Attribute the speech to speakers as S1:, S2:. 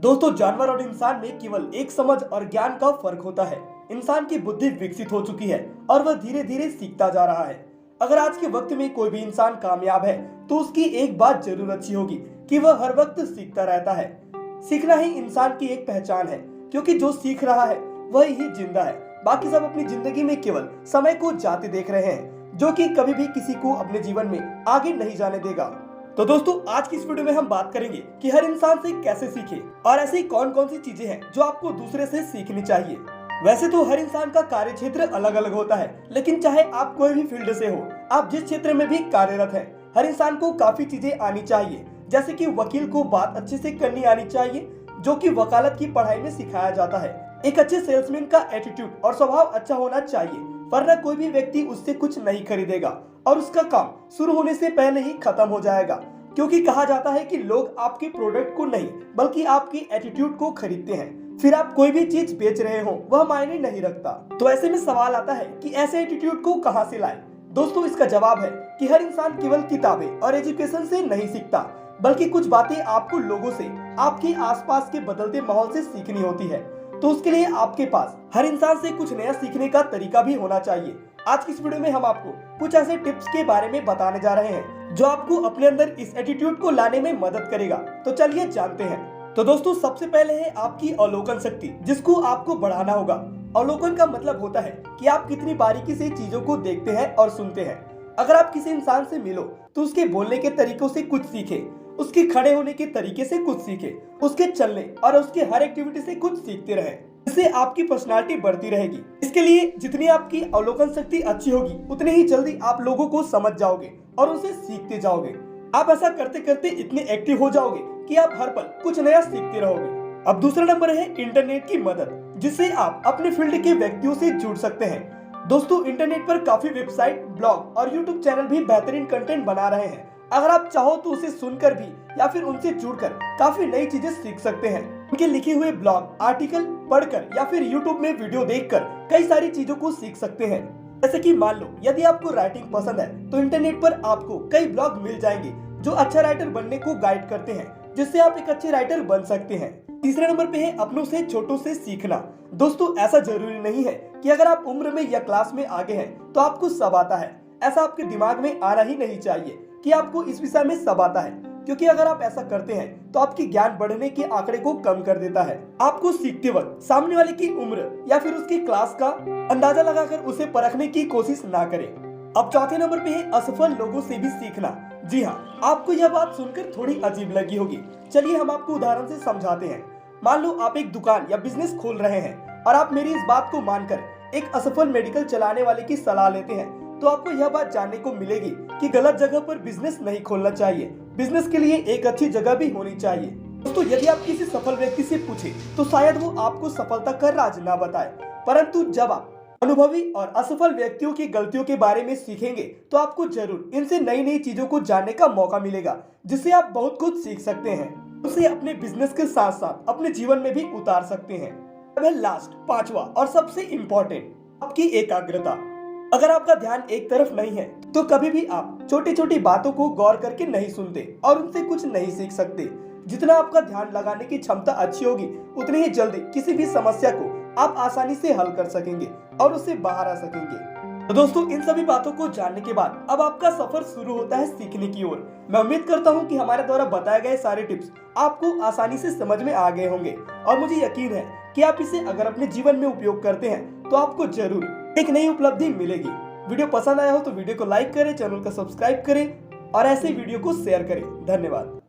S1: दोस्तों, जानवर और इंसान में केवल एक समझ और ज्ञान का फर्क होता है। इंसान की बुद्धि विकसित हो चुकी है और वह धीरे धीरे सीखता जा रहा है। अगर आज के वक्त में कोई भी इंसान कामयाब है तो उसकी एक बात जरूर अच्छी होगी कि वह हर वक्त सीखता रहता है। सीखना ही इंसान की एक पहचान है, क्योंकि जो सीख रहा है वह ही जिंदा है। बाकी सब अपनी जिंदगी में केवल समय को जाते देख रहे हैं, जो कि कभी भी किसी को अपने जीवन में आगे नहीं जाने देगा। तो दोस्तों, आज की इस वीडियो में हम बात करेंगे कि हर इंसान से कैसे सीखे और ऐसी कौन कौन सी चीजें हैं जो आपको दूसरे से सीखनी चाहिए। वैसे तो हर इंसान का कार्य क्षेत्र अलग अलग होता है, लेकिन चाहे आप कोई भी फील्ड से हो, आप जिस क्षेत्र में भी कार्यरत हैं, हर इंसान को काफी चीजें आनी चाहिए। जैसे कि वकील को बात अच्छे से करनी आनी चाहिए, जो कि वकालत की पढ़ाई में सिखाया जाता है। एक अच्छे सेल्समैन का एटीट्यूड और स्वभाव अच्छा होना चाहिए, वरना कोई भी व्यक्ति उससे कुछ नहीं खरीदेगा और उसका काम शुरू होने से पहले ही खत्म हो जाएगा। क्योंकि कहा जाता है कि लोग आपके प्रोडक्ट को नहीं बल्कि आपके एटीट्यूड को खरीदते हैं। फिर आप कोई भी चीज बेच रहे हो वह मायने नहीं रखता। तो ऐसे में सवाल आता है कि ऐसे एटीट्यूड को कहां से लाए। दोस्तों, इसका जवाब है कि हर इंसान केवल किताबें और एजुकेशन से नहीं सीखता, बल्कि कुछ बातें आपको लोगों से, आपके आसपास के बदलते माहौल से सीखनी होती है। तो उसके लिए आपके पास हर इंसान से कुछ नया सीखने का तरीका भी होना चाहिए। आज की इस वीडियो में हम आपको कुछ ऐसे टिप्स के बारे में बताने जा रहे हैं जो आपको अपने अंदर इस एटीट्यूड को लाने में मदद करेगा। तो चलिए जानते हैं। तो दोस्तों, सबसे पहले है आपकी अवलोकन शक्ति, जिसको आपको बढ़ाना होगा। अवलोकन का मतलब होता है कि आप कितनी बारीकी से चीजों को देखते हैं और सुनते हैं। अगर आप किसी इंसान से मिलो तो उसके बोलने के तरीकों से कुछ सीखे, उसके खड़े होने के तरीके से कुछ सीखे, उसके चलने और उसके हर एक्टिविटी से कुछ सीखते रहे। इससे आपकी पर्सनालिटी बढ़ती रहेगी। इसके लिए जितनी आपकी अवलोकन शक्ति अच्छी होगी, उतने ही जल्दी आप लोगों को समझ जाओगे और उनसे सीखते जाओगे। आप ऐसा करते करते इतने एक्टिव हो जाओगे कि आप हर पल कुछ नया सीखते रहोगे। अब दूसरा नंबर है इंटरनेट की मदद, जिससे आप अपने फील्ड के व्यक्तियों से जुड़ सकते हैं। दोस्तों, इंटरनेट पर काफी वेबसाइट, ब्लॉग और यूट्यूब चैनल भी बेहतरीन कंटेंट बना रहे हैं। अगर आप चाहो तो उसे सुनकर भी या फिर उनसे जुड़कर काफी नई चीजें सीख सकते हैं। उनके लिखे हुए ब्लॉग, आर्टिकल पढ़कर या फिर यूट्यूब में वीडियो देखकर कई सारी चीजों को सीख सकते हैं। जैसे कि मान लो यदि आपको राइटिंग पसंद है तो इंटरनेट पर आपको कई ब्लॉग मिल जाएंगे जो अच्छा राइटर बनने को गाइड करते हैं, जिससे आप एक अच्छे राइटर बन सकते हैं। तीसरे नंबर पे है अपनों से छोटों से सीखना। दोस्तों, ऐसा जरूरी नहीं है कि अगर आप उम्र में या क्लास में आगे हैं तो आपको सब आता है। ऐसा आपके दिमाग में आना ही नहीं चाहिए कि आपको इस विषय में सब आता है, क्योंकि अगर आप ऐसा करते हैं तो आपकी ज्ञान बढ़ने के आंकड़े को कम कर देता है। आपको सीखते वक्त सामने वाले की उम्र या फिर उसकी क्लास का अंदाजा लगाकर उसे परखने की कोशिश ना करें। अब चौथे नंबर पे है असफल लोगों से भी सीखना। जी हाँ, आपको यह बात सुनकर थोड़ी अजीब लगी होगी। चलिए हम आपको उदाहरण से समझाते हैं। मान लो आप एक दुकान या बिजनेस खोल रहे हैं और आप मेरी इस बात को मानकर एक असफल मेडिकल चलाने वाले की सलाह लेते हैं, तो आपको यह बात जानने को मिलेगी कि गलत जगह पर बिजनेस नहीं खोलना चाहिए। बिजनेस के लिए एक अच्छी जगह भी होनी चाहिए। दोस्तों, यदि आप किसी सफल व्यक्ति से पूछे तो शायद वो आपको सफलता का राज ना बताए, परंतु जब आप अनुभवी और असफल व्यक्तियों की गलतियों के बारे में सीखेंगे तो आपको जरूर इनसे नई नई चीजों को जानने का मौका मिलेगा, जिससे आप बहुत कुछ सीख सकते हैं। उसे अपने बिजनेस के साथ साथ अपने जीवन में भी उतार सकते हैं। अब है लास्ट, पांचवा और सबसे इम्पोर्टेंट, आपकी एकाग्रता। अगर आपका ध्यान एक तरफ नहीं है तो कभी भी आप छोटी छोटी बातों को गौर करके नहीं सुनते और उनसे कुछ नहीं सीख सकते। जितना आपका ध्यान लगाने की क्षमता अच्छी होगी, उतनी ही जल्दी किसी भी समस्या को आप आसानी से हल कर सकेंगे और उससे बाहर आ सकेंगे। तो दोस्तों, इन सभी बातों को जानने के बाद अब आपका सफर शुरू होता है सीखने की ओर। मैं उम्मीद करता हूँ कि हमारे द्वारा बताए गए सारे टिप्स आपको आसानी से समझ में आ गए होंगे और मुझे यकीन है कि आप इसे अगर अपने जीवन में उपयोग करते हैं तो आपको जरूर एक नई उपलब्धि मिलेगी। वीडियो पसंद आया हो तो वीडियो को लाइक करें, चैनल को सब्सक्राइब करें और ऐसे वीडियो को शेयर करें। धन्यवाद।